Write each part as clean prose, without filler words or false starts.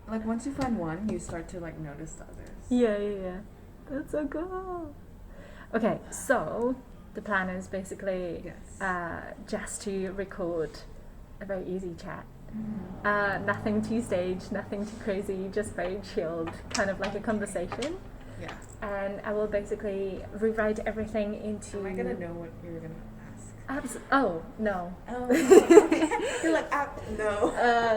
like once you find one, you start to like notice the others. Yeah. That's so cool. Okay, so the plan is basically just to record a very easy chat. Nothing too staged, nothing too crazy, just very chilled, kind of like a conversation. Yeah. And I will basically rewrite everything into... Am I gonna know what you're gonna ask? Oh, no. Oh. You're like, no.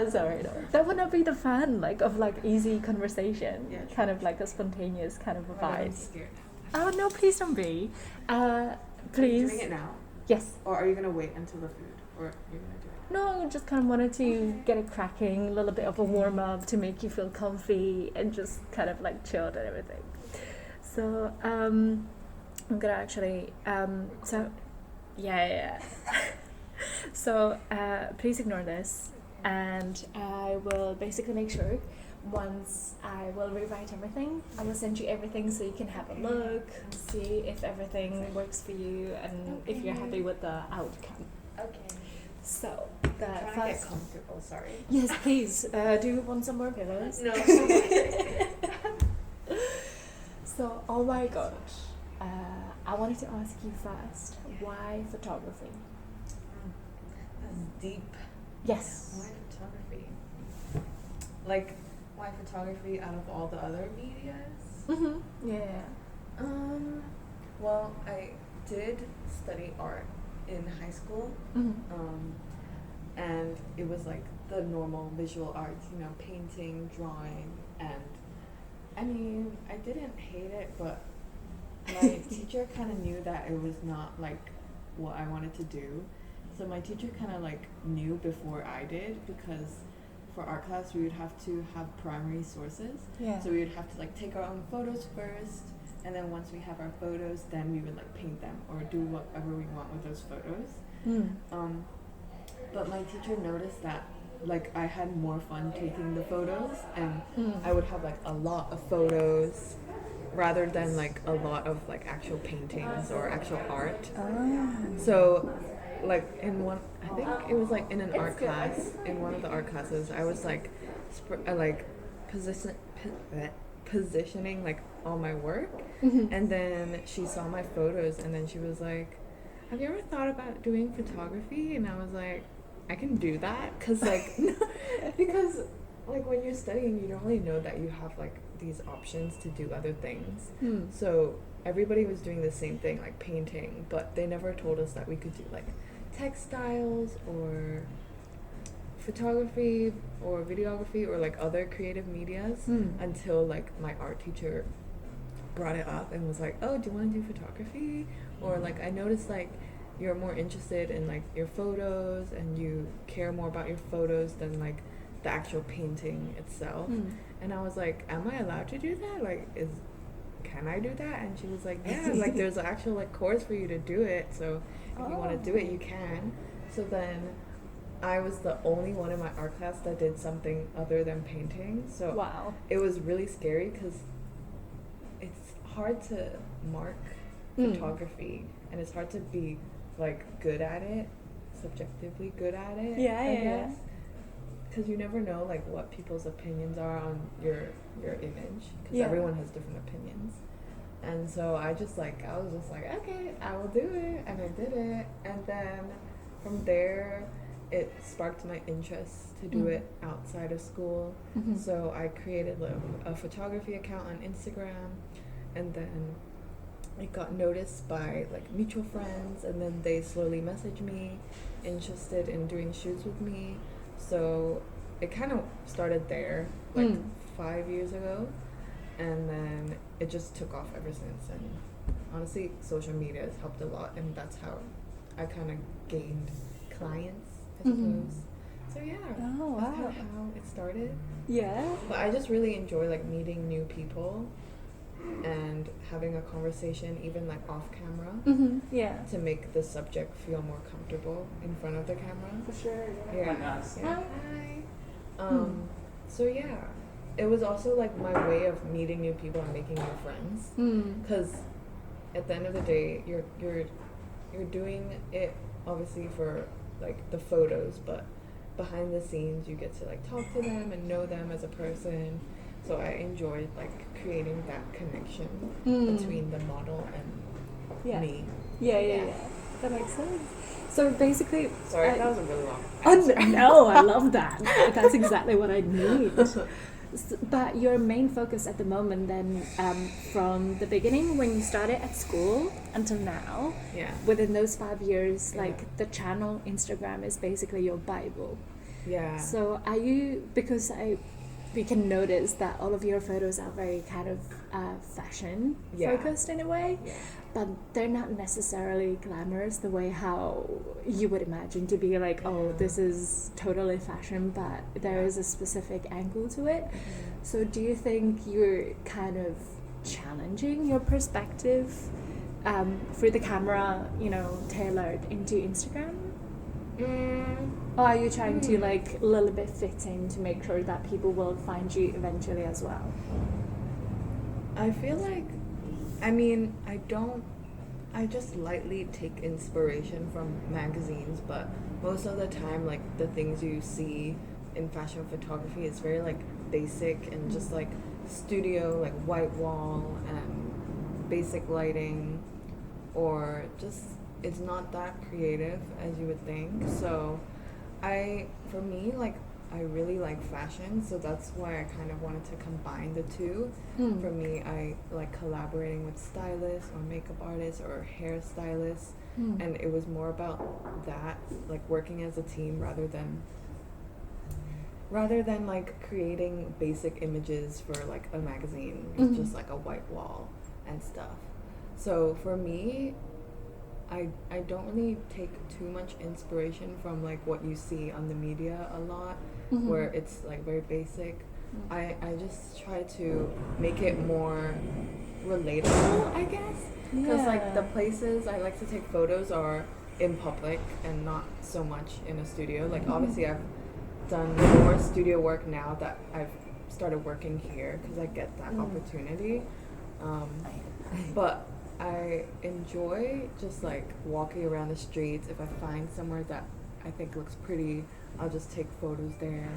Sorry, no. That would not be the fun, like, of, like, easy conversation. Yeah, kind of like a spontaneous kind of a vibe. I'm scared. Oh, no, please don't be. Please. Are you doing it now? Yes. Or are you gonna wait until the food? Or you're gonna do it? No, I just kind of wanted to get it cracking, a little bit of a warm-up to make you feel comfy and just kind of, like, chilled and everything. So, I'm gonna actually, yeah. So, please ignore this, and I will basically make sure once I will rewrite everything, I will send you everything so you can have a look, see if everything works for you, and if you're happy with the outcome. Okay. So, the I'm trying to get comfortable, sorry. Yes, please. Do you want some more pillows? No. So, oh my gosh. I wanted to ask you first, why photography? That's deep. Yes. Why photography? Like, why photography out of all the other medias? Mm-hmm. Yeah. Well, I did study art in high school. Mm-hmm. And it was like the normal visual arts, you know, painting, drawing, and I mean, I didn't hate it, but my teacher kind of knew that it was not like what I wanted to do. So my teacher kind of like knew before I did, because for art class we would have to have primary sources. Yeah. So we would have to like take our own photos first, and then once we have our photos, then we would like paint them or do whatever we want with those photos. But my teacher noticed that like I had more fun taking the photos, and I would have like a lot of photos rather than like a lot of like actual paintings or actual art. So like in one, I think it was like in an art class, in one of the art classes, I was like positioning like all my work, and then she saw my photos, and then she was like, have you ever thought about doing photography? And I was like, I can do that, because when you're studying, you don't really know that you have like these options to do other things. So everybody was doing the same thing, like painting, but they never told us that we could do like textiles or photography or videography or like other creative medias until like my art teacher brought it up and was like, oh, do you want to do photography? Or like, I noticed like you're more interested in like your photos and you care more about your photos than like the actual painting itself. And I was like, am I allowed to do that? Like, can I do that? And she was like, yeah, like there's an actual like course for you to do it, so if you want to do it, you can. So then I was the only one in my art class that did something other than painting. So wow. It was really scary because it's hard to mark photography, and it's hard to be like good at it, subjectively good at it. Yeah. Because you never know like what people's opinions are on your image, because everyone has different opinions. And so I was just like, okay, I will do it, and I did it. And then from there it sparked my interest to do it outside of school. So I created a photography account on Instagram, and then it got noticed by like mutual friends, and then they slowly messaged me interested in doing shoots with me. So it kind of started there like 5 years ago, and then it just took off ever since. And honestly, social media has helped a lot, and that's how I kind of gained clients, I suppose. So yeah, that's kind of how it started. Yeah. But I just really enjoy like meeting new people and having a conversation, even like off camera, to make the subject feel more comfortable in front of the camera. For sure. Yeah. Hi. So yeah, it was also like my way of meeting new people and making new friends. Because at the end of the day, you're doing it obviously for like the photos, but behind the scenes you get to like talk to them and know them as a person. So I enjoyed like creating that connection between the model and me. Yeah. That makes sense. So basically, sorry, that was a really long answer. No, I love that. That's exactly what I need. But your main focus at the moment then, from the beginning when you started at school until now, within those 5 years, like the channel Instagram is basically your Bible. Yeah. So are you, because we can notice that all of your photos are very kind of fashion focused in a way, but they're not necessarily glamorous the way how you would imagine to be like, oh, this is totally fashion, but there is a specific angle to it. So do you think you're kind of challenging your perspective through the camera, you know, tailored into Instagram? Or are you trying to like a little bit fit in to make sure that people will find you eventually as well? I feel like, I just lightly take inspiration from magazines, but most of the time, like, the things you see in fashion photography is very, like, basic and just, like, studio, like, white wall and basic lighting, or just, it's not that creative as you would think. So, for me, like, I really like fashion, so that's why I kind of wanted to combine the two. For me, I like collaborating with stylists or makeup artists or hairstylists, and it was more about that, like working as a team rather than like creating basic images for like a magazine with just like a white wall and stuff. So for me, I don't really take too much inspiration from like what you see on the media a lot, where it's like very basic. I just try to make it more relatable, I guess, because like the places I like to take photos are in public and not so much in a studio. Like obviously I've done more studio work now that I've started working here because I get that opportunity, but I enjoy just like walking around the streets. If I find somewhere that I think looks pretty, I'll just take photos there.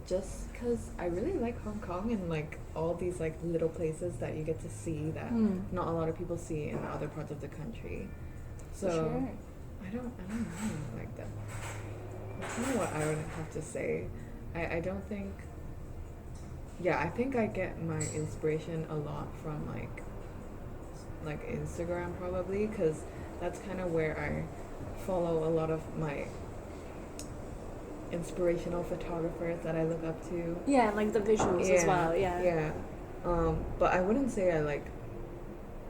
Just because I really like Hong Kong and like all these like little places that you get to see that not a lot of people see in other parts of the country. So I don't know, like that. I don't know what I would have to say. I don't think. Yeah, I think I get my inspiration a lot from like Instagram probably, because that's kind of where I follow a lot of my inspirational photographers that I look up to. Yeah, like the visuals as well. Yeah. But I wouldn't say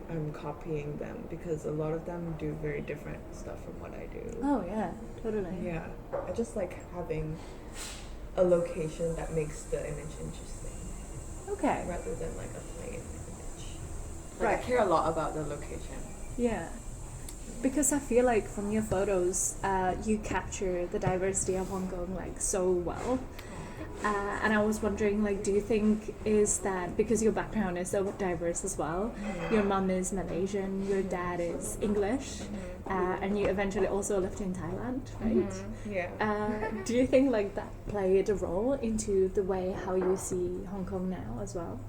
I'm copying them, because a lot of them do very different stuff from what I do. Oh yeah, totally. Yeah, I just like having a location that makes the image interesting. Okay. Rather than like a plain image. Like I care a lot about the location. Yeah. Because I feel like from your photos, you capture the diversity of Hong Kong like so well. And I was wondering, like, do you think is that because your background is so diverse as well? Your mom is Malaysian, your dad is English, and you eventually also lived in Thailand, right? Yeah. Do you think like that played a role into the way how you see Hong Kong now as well?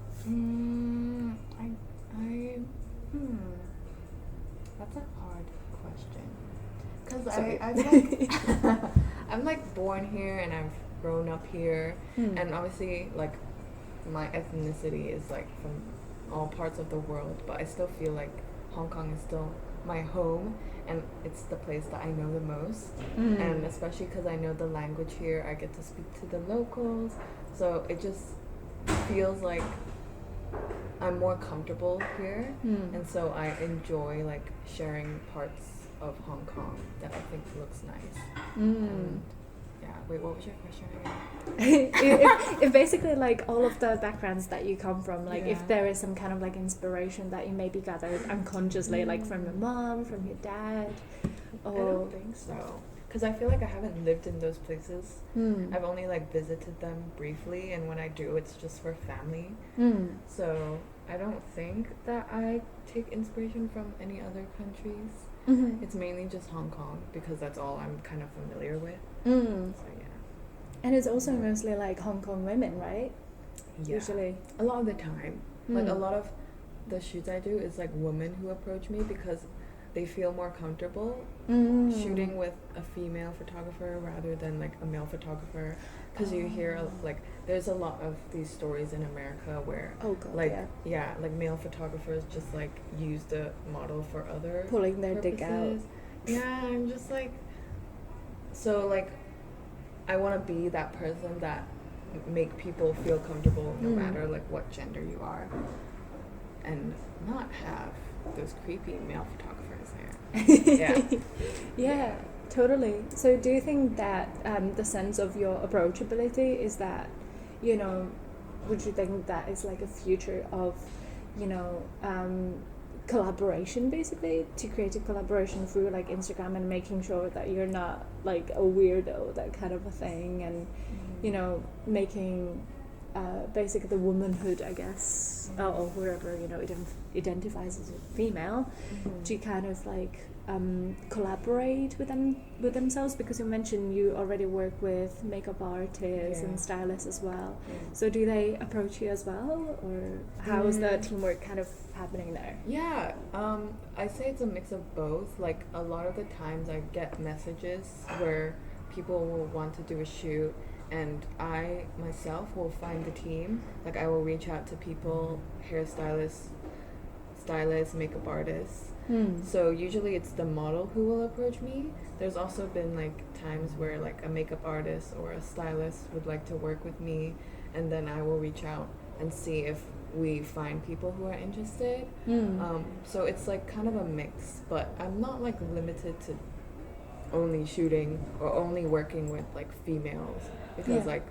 That's a hard question. Because I'm like born here and I've grown up here, and obviously like my ethnicity is like from all parts of the world, but I still feel like Hong Kong is still my home, and it's the place that I know the most. And especially because I know the language here, I get to speak to the locals, so it just feels like I'm more comfortable here, and so I enjoy like sharing parts of Hong Kong that I think looks nice. And yeah, wait, what was your question again? if basically like all of the backgrounds that you come from, like if there is some kind of like inspiration that you maybe gathered unconsciously, like from your mom, from your dad, or... I don't think so, because I feel like I haven't lived in those places. I've only like visited them briefly, and when I do, it's just for family. So I don't think that I take inspiration from any other countries. It's mainly just Hong Kong, because that's all I'm kind of familiar with. So yeah. And it's also mostly like Hong Kong women, right? Yeah. Usually. A lot of the time. Like a lot of the shoots I do is like women who approach me because they feel more comfortable shooting with a female photographer rather than like a male photographer, because you hear like there's a lot of these stories in America where like like male photographers just like use the model for other pulling their purposes. dick out. Yeah, I'm just like, so like I want to be that person that make people feel comfortable no matter like what gender you are, and not have those creepy male photographers there. Yeah, totally. So do you think that the sense of your approachability is that, you know, would you think that is like a future of, you know, collaboration, basically, to create a collaboration through like Instagram and making sure that you're not like a weirdo, that kind of a thing, and you know, making basically the womanhood, I guess, or whoever, you know, identifies as a female, to kind of like collaborate with themselves, because you mentioned you already work with makeup artists and stylists as well. So do they approach you as well, or how is the teamwork kind of happening there? Yeah, I say it's a mix of both. Like a lot of the times I get messages where people will want to do a shoot, and I myself will find the team. Like I will reach out to people, hairstylists, stylists, makeup artists. So usually it's the model who will approach me. There's also been like times where like a makeup artist or a stylist would like to work with me, and then I will reach out and see if we find people who are interested. So it's like kind of a mix, but I'm not like limited to only shooting or only working with like females, because like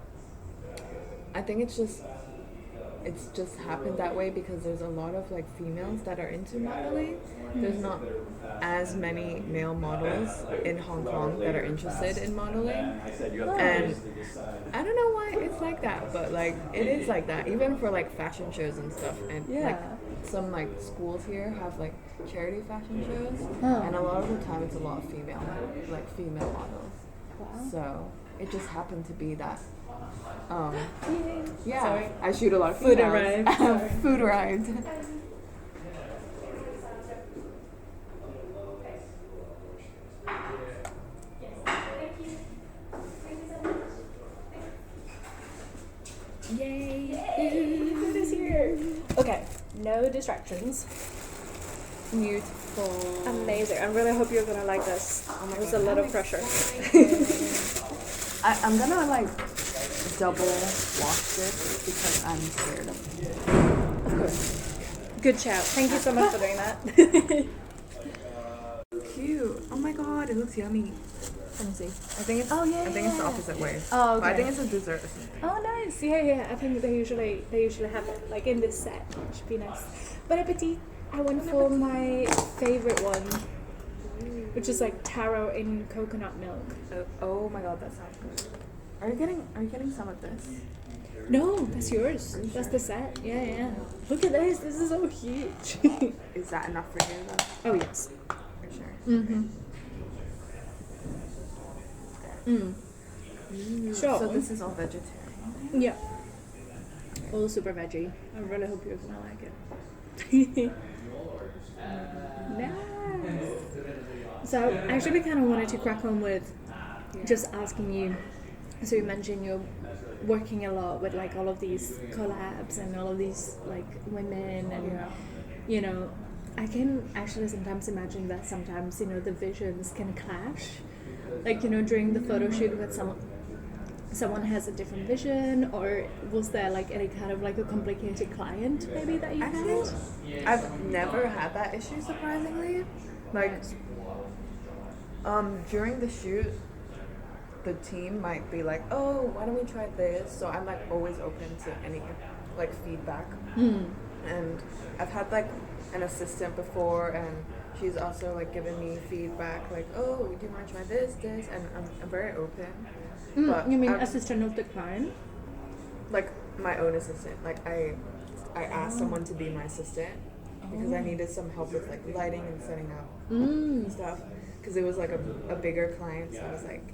I think it's just happened that way because there's a lot of like females that are into modeling. There's not as many male models in Hong Kong that are interested in modeling, and I don't know why it's like that, but like it is like that even for like fashion shows and stuff. And like some like schools here have like charity fashion shows, and a lot of the time it's a lot of female models. So it just happened to be that. Sorry. I shoot a lot of food arrived. Food arrived. Yay! Food is here. Okay, no distractions. Beautiful. Amazing. I really hope you're gonna like this. There's a lot of pressure. I'm gonna like double wash this because I'm scared of it. Of course. Good shout. Thank you so much for doing that. Cute. Oh my god, it looks yummy. Let me see. I think it's the opposite way. Oh, okay. But I think it's a dessert or something. Oh, nice. Yeah. I think they usually have it like in this set. It should be nice. Bon appetit. I went for my favorite one, which is like taro in coconut milk. Oh my god, that sounds good. Are you getting some of this? No, that's yours. That's the set. Yeah. Look at this. This is so huge. Is that enough for you though? Oh yes. For sure. So this is all vegetarian? Yeah. All super veggie. I really hope you're gonna like it. Nice. So I actually kind of wanted to crack on with just asking you. So you mentioned you're working a lot with like all of these collabs and all of these like women, and you know, I can actually sometimes imagine that sometimes, you know, the visions can clash. Like, you know, during the photo shoot with someone has a different vision, or was there like any kind of like a complicated client maybe that you had? I've never had that issue, surprisingly. Like, during the shoot, the team might be like, oh, why don't we try this? So I'm like always open to any like feedback. And I've had like an assistant before, and she's also like given me feedback like, oh, do you want to try this, and I'm very open. But you mean assistant of the client? Like my own assistant. Like I asked someone to be my assistant because I needed some help with like lighting and setting up and stuff, because it was like a bigger client, so I was like,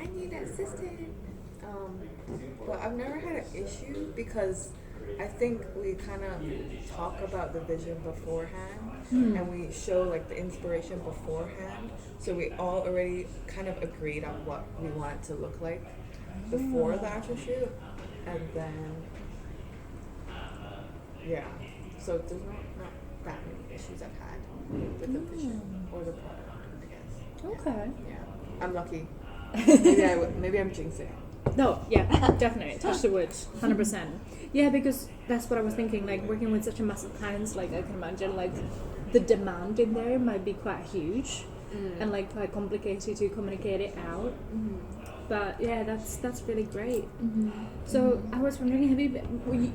I need an assistant. But I've never had an issue because I think we kind of talk about the vision beforehand and we show like the inspiration beforehand. So we all already kind of agreed on what we want it to look like before the actual shoot. And then, yeah. So there's not that many issues I've had with the vision or the product, I guess. Okay. Yeah. I'm lucky. Maybe I'm jinxing. No, yeah, definitely. Touch the wood, 100%. Yeah, because that's what I was thinking. Like working with such a massive clients, like I can imagine, like the demand in there might be quite huge, and like quite complicated to communicate it out. But yeah, that's really great. So I was wondering,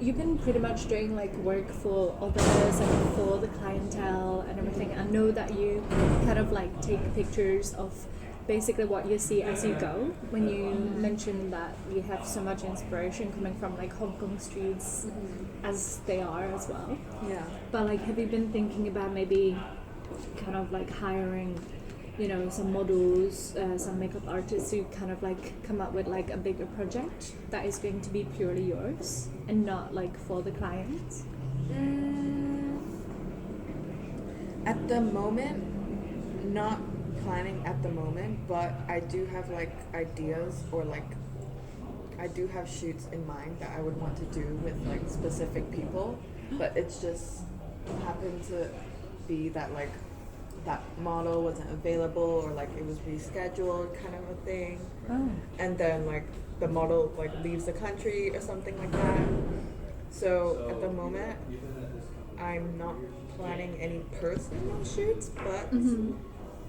you've been pretty much doing like work for others and for the clientele and everything. I know that you kind of like take pictures of basically what you see as you go. When you mentioned that you have so much inspiration coming from like Hong Kong streets as they are as well. Yeah. But like, have you been thinking about maybe kind of like hiring, you know, some models, some makeup artists to kind of like come up with like a bigger project that is going to be purely yours and not like for the clients? At the moment, not planning at the moment, but I do have like ideas or like I do have shoots in mind that I would want to do with like specific people, but it's just happened to be that like that model wasn't available or like it was rescheduled kind of a thing. And then like the model like leaves the country or something like that. So at the moment I'm not planning any personal shoots, but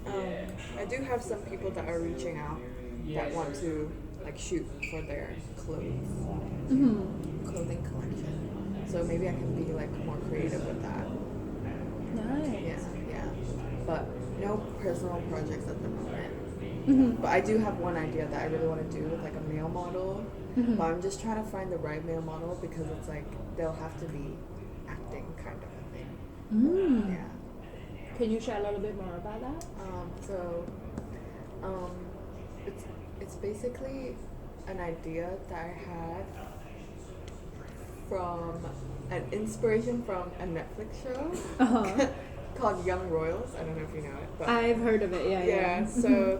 I do have some people that are reaching out that want to like shoot for their clothing collection. So maybe I can be like more creative with that. Nice. Yeah. But no personal projects at the moment. But I do have one idea that I really want to do with like a male model. But I'm just trying to find the right male model because it's like they'll have to be acting kind of a thing. Yeah. Can you share a little bit more about that? It's basically an idea that I had from an inspiration from a Netflix show called Young Royals. I don't know if you know it, but I've heard of it. Yeah. So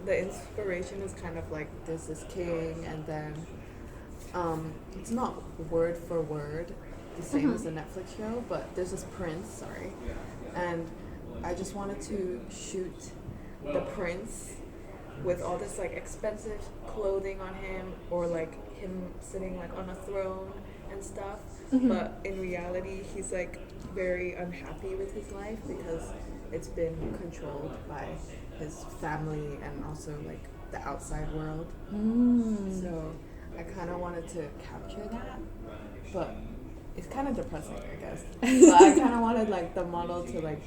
the inspiration is kind of like there's this king, and then it's not word for word the same as the Netflix show, but there's this prince. And I just wanted to shoot the prince with all this like expensive clothing on him, or like him sitting like on a throne and stuff. But in reality, he's like very unhappy with his life because it's been controlled by his family and also like the outside world. So I kind of wanted to capture that, but it's kind of depressing, I guess. But I kind of wanted like the model to like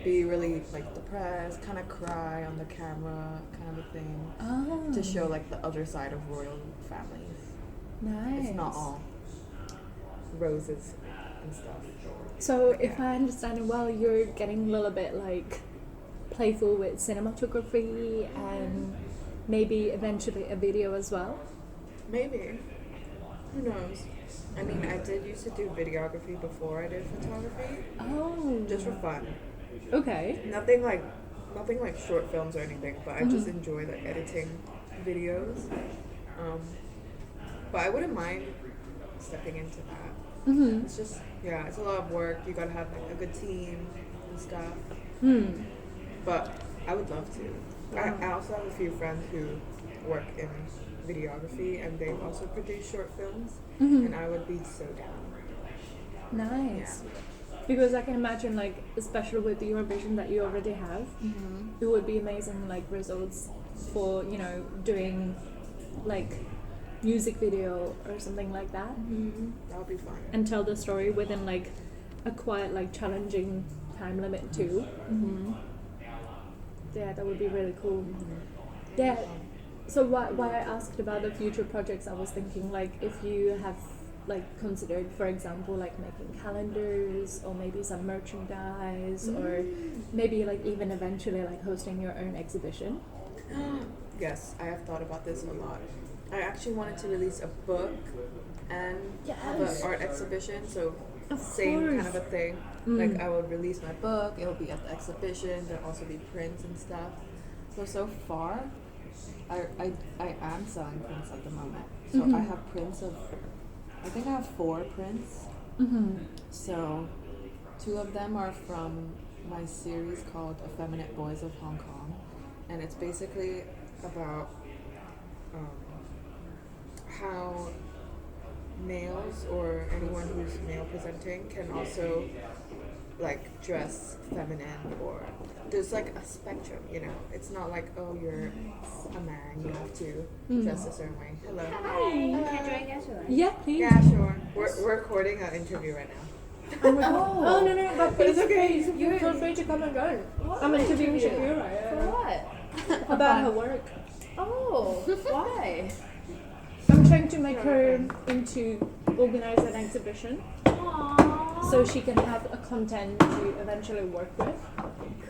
be really like depressed, kind of cry on the camera, kind of a thing, to show like the other side of royal families. Nice. It's not all roses and stuff. So if I understand it well, you're getting a little bit like playful with cinematography and maybe eventually a video as well? Maybe. Who knows? I mean, I did used to do videography before I did photography. Just for fun. Okay. Nothing like short films or anything, but I just enjoy like editing videos. But I wouldn't mind stepping into that. It's just, it's a lot of work. You gotta have like a good team and stuff. But I would love to. I also have a few friends who work in videography and they also produce short films, and I would be so down. Nice. Because I can imagine, like, especially with your vision that you already have, it would be amazing, like, results for, you know, doing, like, music video or something like that. That would be fun. And tell the story within, like, a quite, like, challenging time limit, too. Yeah, that would be really cool. Yeah. So why I asked about the future projects, I was thinking, like, if you have like considered, for example, like making calendars or maybe some merchandise or maybe like even eventually like hosting your own exhibition. Yes, I have thought about this a lot. I actually wanted to release a book and have an art exhibition, so same kind of a thing. Like I would release my book, it'll be at the exhibition, there'll also be prints and stuff. So far, I am selling prints at the moment. So I have prints of, I think I have 4 prints. So 2 of them are from my series called Effeminate Boys of Hong Kong. And it's basically about how males or anyone who's male presenting can also like dress feminine, or there's like a spectrum, you know. It's not like, oh, you're a man, you have to dress a certain way. Hello. Hi. Can I join us? Yeah, please. Yeah, sure. We're recording an interview right now. Oh my god. Oh, no, but please, it's okay. you feel free to come and join. I'm interviewing Shakira. For what? About her work. Oh, why? I'm trying to make her organize an exhibition. Aww. So she can have a content to eventually work with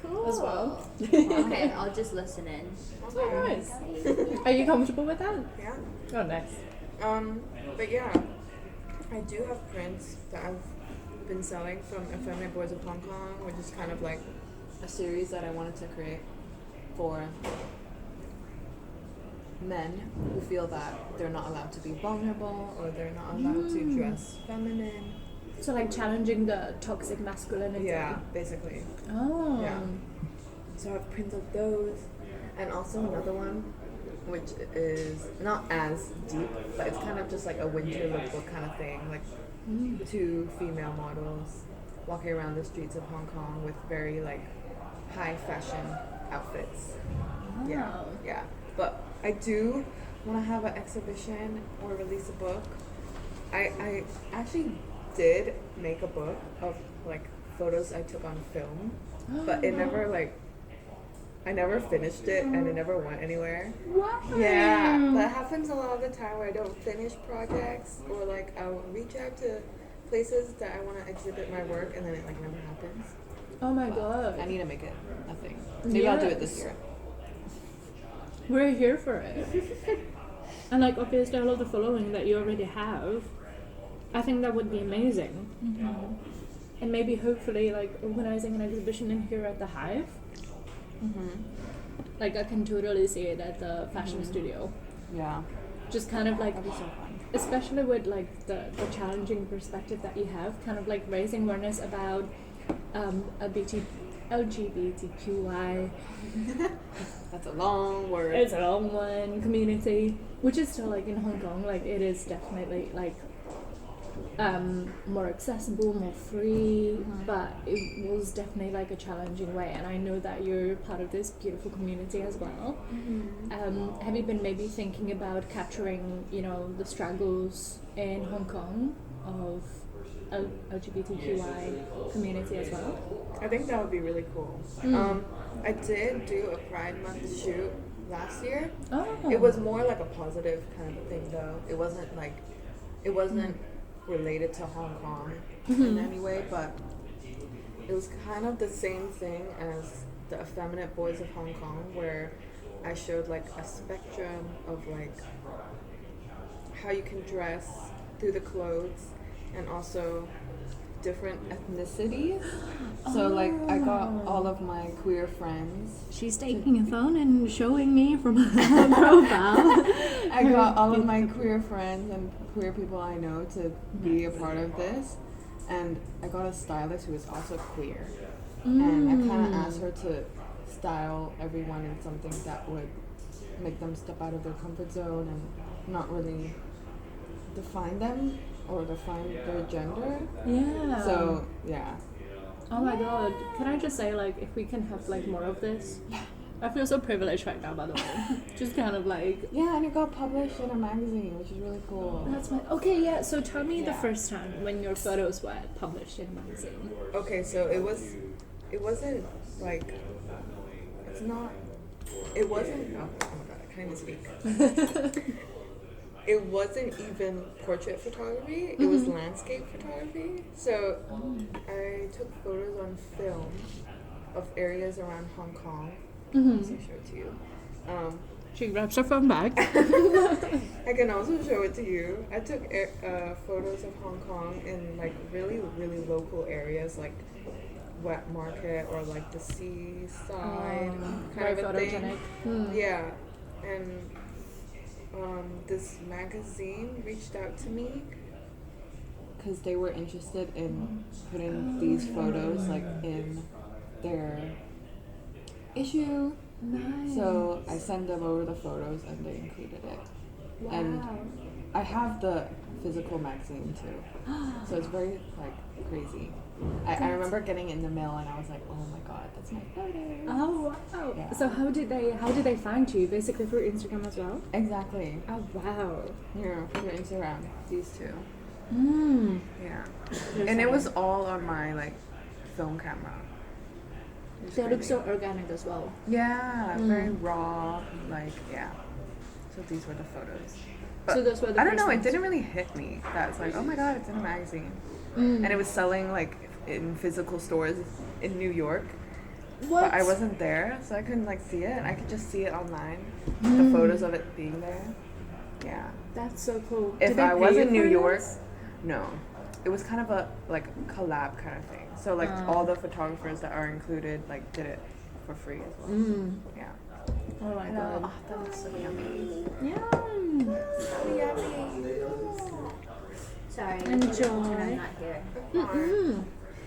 Cool. as well. Okay, I'll just listen in. Oh, nice. Are you comfortable with that? Yeah. Oh, nice. But yeah, I do have prints that I've been selling from Effeminate Boys of Hong Kong, which is kind of like a series that I wanted to create for men who feel that they're not allowed to be vulnerable or they're not allowed to dress feminine. So like challenging the toxic masculinity. Yeah, basically. Oh. Yeah. So I have prints of those, and also another one, which is not as deep, but it's kind of just like a winter lookbook kind of thing, like 2 female models walking around the streets of Hong Kong with very like high fashion outfits. Wow. Yeah. But I do want to have an exhibition or release a book. I actually did make a book of like photos I took on film, but it never like, I never finished it and it never went anywhere. Wow. Yeah, that happens a lot of the time where I don't finish projects, or like I'll reach out to places that I want to exhibit my work and then it like never happens. Oh my god. I need to make it a thing. Maybe I'll do it this year. We're here for it. And like obviously all of the following that you already have, I think that would be amazing. And maybe hopefully like organizing an exhibition in here at the Hive. Like I can totally see it at the fashion studio. Yeah. Just kind of like, That'd be so fun. especially with like the challenging perspective that you have, kind of like raising awareness about LGBTQI. That's a long word. It's a long one. Community, which is still like in Hong Kong, like it is definitely like more accessible, more free, but it was definitely like a challenging way. And I know that you're part of this beautiful community as well. Have you been maybe thinking about capturing, you know, the struggles in Hong Kong of LGBTQI community as well? I think that would be really cool. I did do a Pride Month shoot last year. Oh. It was more like a positive kind of thing though. It wasn't related to Hong Kong in any way, but it was kind of the same thing as the Effeminate Boys of Hong Kong, where I showed like a spectrum of like how you can dress through the clothes, and also different ethnicities. So like I got all of my queer friends. She's taking a phone and showing me from her profile. I got all of my queer friends and queer people I know to be a part of this, and I got a stylist who is also queer, and I kind of asked her to style everyone in something that would make them step out of their comfort zone and not really define them or define their gender. Yeah. So yeah. Oh my god. Can I just say, like, if we can have like more of this? I feel so privileged right now, by the way. Just kind of like, Yeah, and it got published in a magazine, which is really cool. that's my okay. Yeah. So tell me the Yeah. first time when your photos were published in a magazine. Okay, so it wasn't like, it's not, it wasn't, oh my god, I can't even speak. It wasn't even portrait photography, it was landscape photography. So I took photos on film of areas around Hong Kong. I'll show it to you. She grabs her phone back. I can also show it to you. I took photos of Hong Kong in like really, really local areas like wet market or like the seaside very kind of a photogenic. thing. Yeah, and this magazine reached out to me because they were interested in putting these photos like in their issue. Nice. So I sent them over the photos and they included it. Wow. And I have the physical magazine too. So it's very like crazy. I remember getting in the mail and I was like, oh my god, that's my photo. Oh wow. Yeah. So how did they find you? Basically through Instagram as well? Exactly. Oh wow. Yeah, through Instagram. These two. Yeah. They're And it fun. was all on my like film camera. It was They look crazy. so organic as well. Yeah, very raw, like, yeah. So these were the photos. But So those were the I don't first know, it ones. didn't really hit me. That's like, oh my god, it's in a magazine. And it was selling like in physical stores in New York. What? But I wasn't there, so I couldn't like see it. I could just see it online. The photos of it being there. Yeah. That's so cool. If Did they I was pay in you New for York, this? no. It was kind of a like collab kind of thing. So like all the photographers that are included like did it for free as well. Yeah. Oh my And, god. that looks so yummy. Yum. So yummy. Sorry. Enjoy. When I'm not here.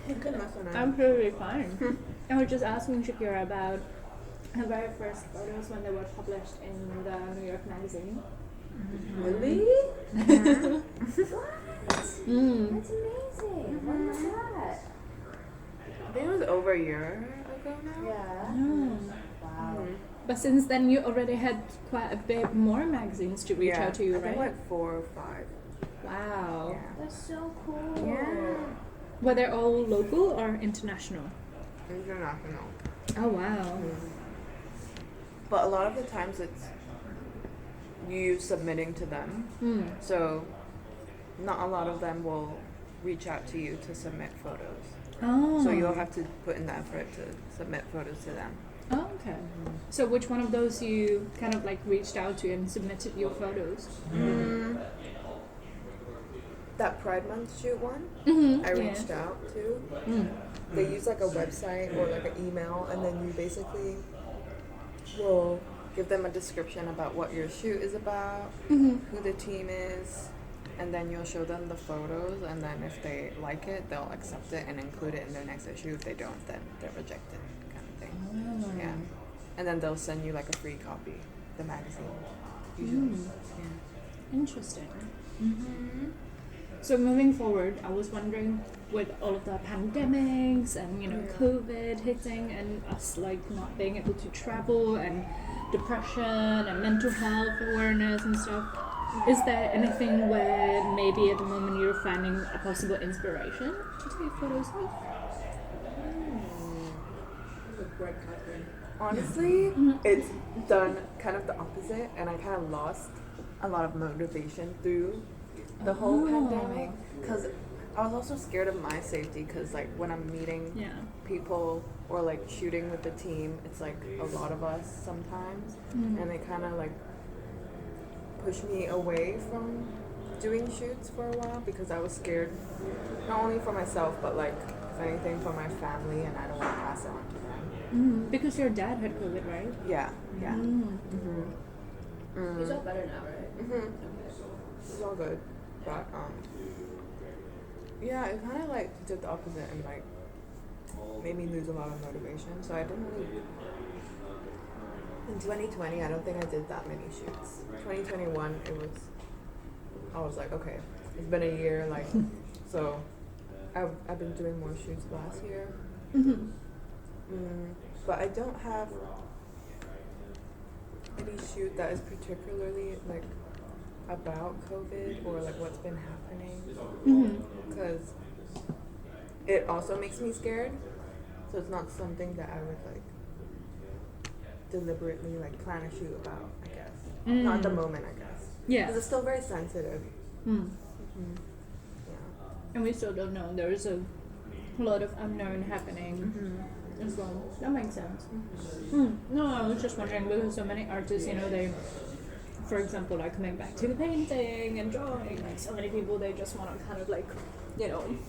You can mess with it. I'm pretty fine. I was just asking Shakira about her very first photos when they were published in the New York Magazine. Really? That's amazing. When was that? I think it was over a year ago now. Yeah. Wow. But since then, you already had quite a bit more magazines to reach out to you, I think right? like 4 or 5. Wow. Yeah. That's so cool. Yeah. Were they all local or international? International. Oh wow. But a lot of the times it's you submitting to them. So not a lot of them will reach out to you to submit photos. Oh. So you'll have to put in the effort to submit photos to them. Oh, okay. So which one of those you kind of like reached out to and submitted your photos? That Pride Month shoot one, Mm-hmm. I reached out to. They use like a website or like an email, and then you basically will give them a description about what your shoot is about, who the team is, and then you'll show them the photos, and then if they like it, they'll accept it and include it in their next issue. If they don't, then they're rejected, kind of thing. Yeah. And then they'll send you like a free copy, the magazine, usually. Yeah. Interesting. So moving forward, I was wondering, with all of the pandemics and COVID hitting and us like not being able to travel and depression and mental health awareness and stuff, is there anything where maybe at the moment you're finding a possible inspiration to take photos of? Honestly, it's done kind of the opposite, and I kind of lost a lot of motivation through the whole pandemic, because I was also scared of my safety, because like when I'm meeting people or like shooting with the team, it's like a lot of us sometimes, and they kind of like push me away from doing shoots for a while, because I was scared not only for myself but like if anything for my family, and I don't want to pass it on to them. Because your dad had COVID, right? Yeah. He's all better now, right? It's all good, but yeah, it kind of like did the opposite and like made me lose a lot of motivation. So I didn't really. In 2020, I don't think I did that many shoots. 2021, I was like, okay, it's been a year, like, so I've been doing more shoots last year. But I don't have any shoot that is particularly like about COVID or like what's been happening, because it also makes me scared. So it's not something that I would like deliberately like plan a shoot about, I guess. Not at the moment, I guess. Yeah. Because it's still very sensitive. Yeah. And we still don't know. There is a lot of unknown happening. as well. That makes sense. No, I was just wondering because so many artists, they, for example, like coming back to the painting and drawing, like so many people, they just want to kind of like,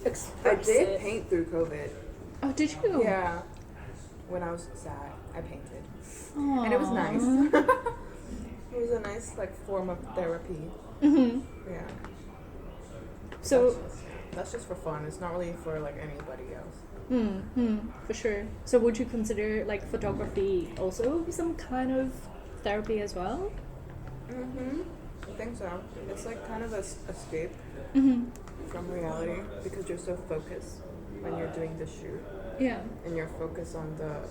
express I did it. paint through COVID. Oh, did you? Yeah. When I was sad, I painted. Aww. And it was nice. It was a nice like form of therapy. Mm-hmm. Yeah. So that's just for fun. It's not really for like anybody else. For sure. So would you consider like photography also some kind of therapy as well? I think so. It's like kind of a escape from reality because you're so focused when you're doing the shoot. Yeah. And you're focused on the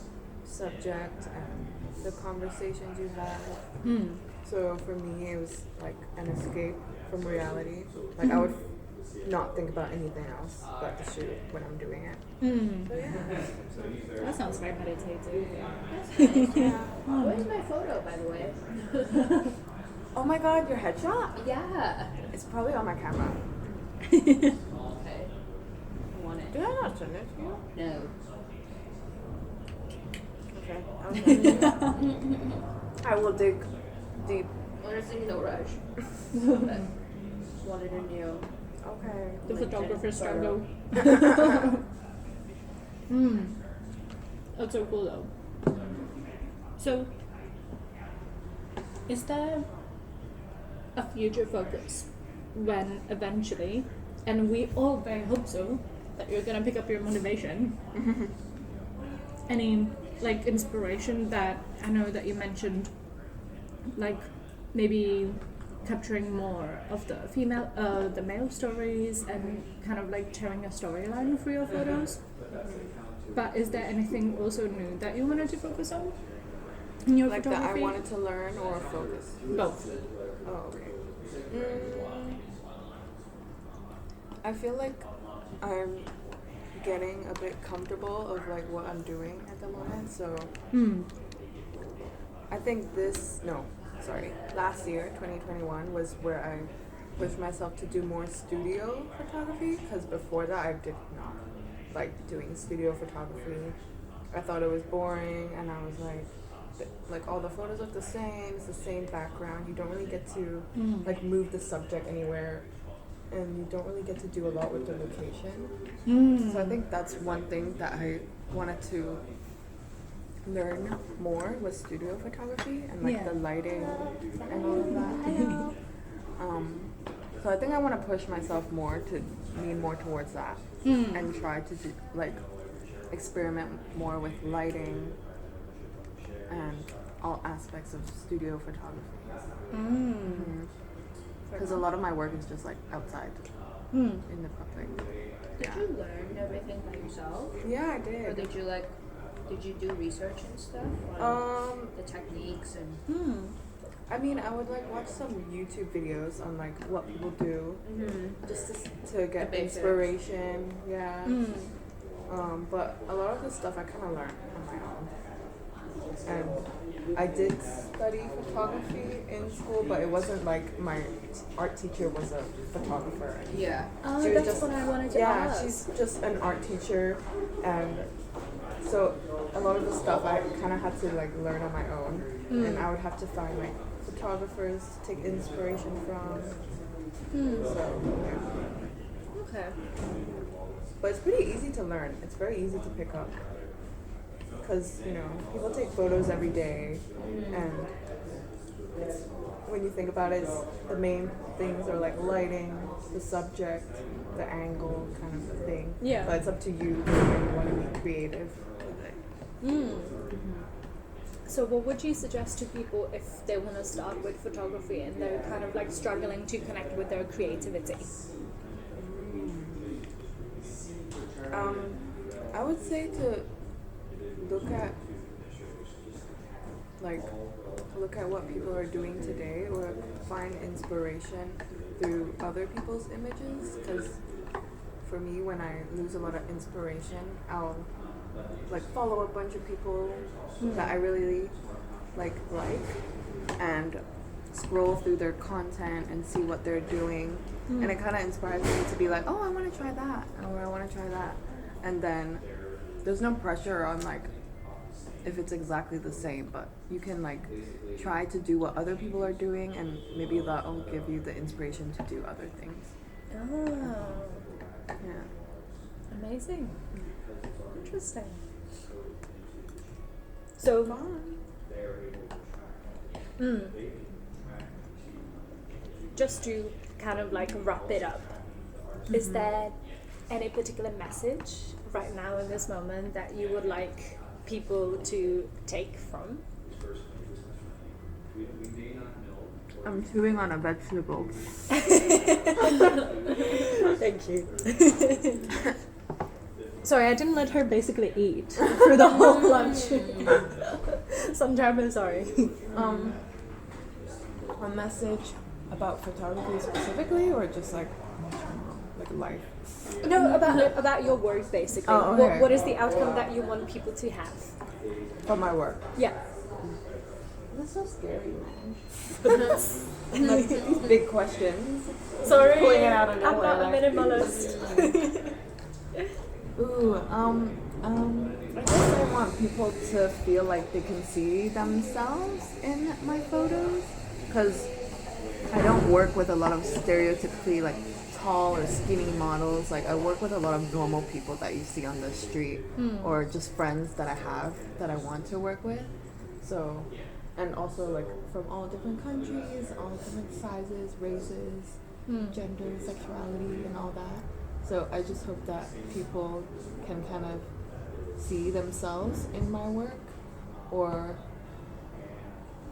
subject and the conversations you have. So for me, it was like an escape from reality. Like I would not think about anything else but the shoot when I'm doing it. So yeah. That sounds very meditative. Yeah. Where's my photo, by the way? Oh my god, your headshot? Yeah. It's probably on my camera. Okay. I want it. Did I not send it to you? No. Okay. I'll send it to you. I will dig deep. Honestly, no rush. But wanted a new. Okay. The photographer's photo. struggle. That's so cool though. So, is there a future focus when eventually, and we all very hope so, that you're gonna pick up your motivation? Any like inspiration that I know that you mentioned, like maybe capturing more of the male stories and kind of like telling a storyline for your photos. But is there anything also new that you wanted to focus on in your Like that I photography? wanted to learn or focus? Both. Oh, okay. I feel like I'm getting a bit comfortable of like what I'm doing at the moment. So I think last year, 2021, was where I pushed myself to do more studio photography because before that I did not like doing studio photography. I thought it was boring and I was like all the photos look the same, it's the same background, you don't really get to like move the subject anywhere and you don't really get to do a lot with the location. So I think that's one thing that I wanted to learn more was studio photography and like the lighting and all of that. So I think I want to push myself more to lean more towards that and try to do, like experiment more with lighting and all aspects of studio photography. Because a lot of my work is just like outside in the public. Did you learn everything by yourself? Yeah, I Or did. did you do research and stuff on the techniques and? I mean, I would like watch some YouTube videos on like what people do, just to get inspiration. Yeah. But a lot of the stuff I kind of learned on my own. And I did study photography in school, but it wasn't like my art teacher was a photographer. Yeah. Oh, She was that's just- what I wanted to ask. she's just an art teacher, and so a lot of the stuff I kind of had to like learn on my own, and I would have to find like photographers to take inspiration from. So yeah. Okay. But it's pretty easy to learn. It's very easy to pick up. Because, people take photos every day. And when you think about it, the main things are like lighting, the subject, the angle kind of thing. Yeah. But it's up to you when you want to be creative with it. So what would you suggest to people if they want to start with photography and they're kind of like struggling to connect with their creativity? I would say to look at what people are doing today or find inspiration through other people's images, because for me, when I lose a lot of inspiration, I'll like follow a bunch of people that I really like and scroll through their content and see what they're doing, and it kind of inspires me to be like, oh, I want to try that, or I want to try that. And then there's no pressure on like if it's exactly the same, but you can like try to do what other people are doing, and maybe that'll give you the inspiration to do other things. Oh, Yeah. amazing. Interesting. So, just to kind of like wrap it up, is there any particular message right now in this moment that you would like people to take from? I'm chewing on a vegetable. Thank you. Sorry, I didn't let her basically eat for the whole lunch. So I'm terribly sorry. A message about photography specifically, or just like life? No, about your work basically. Oh, okay. What is the outcome that you want people to have? From my work. Yeah. That's so scary, man. Like these big questions. Sorry, Pulling it out of I'm nowhere, not a like- minimalist. Ooh, I guess I want people to feel like they can see themselves in my photos, because I don't work with a lot of stereotypically like tall or skinny models. Like I work with a lot of normal people that you see on the street, or just friends that I have that I want to work with. So, and also like from all different countries, all different sizes, races, gender, sexuality, and all that. So I just hope that people can kind of see themselves in my work, or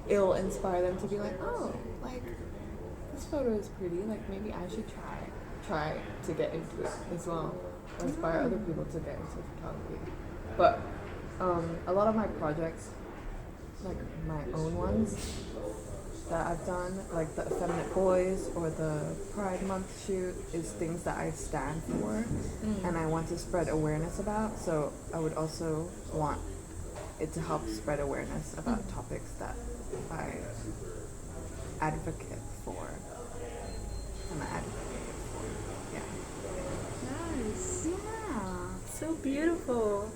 it'll inspire them to be like, oh, like this photo is pretty, like maybe I should try to get into it as well, or inspire other people to get into photography. But a lot of my projects, like my own ones that I've done, like the Effeminate Boys or the Pride Month shoot, is things that I stand for and I want to spread awareness about. So I would also want it to help spread awareness about topics that I advocate for. I'm an advocate for. Yeah. Nice. Yeah. So beautiful.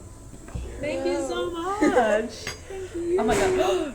Thank you so much. Thank you. Oh my god.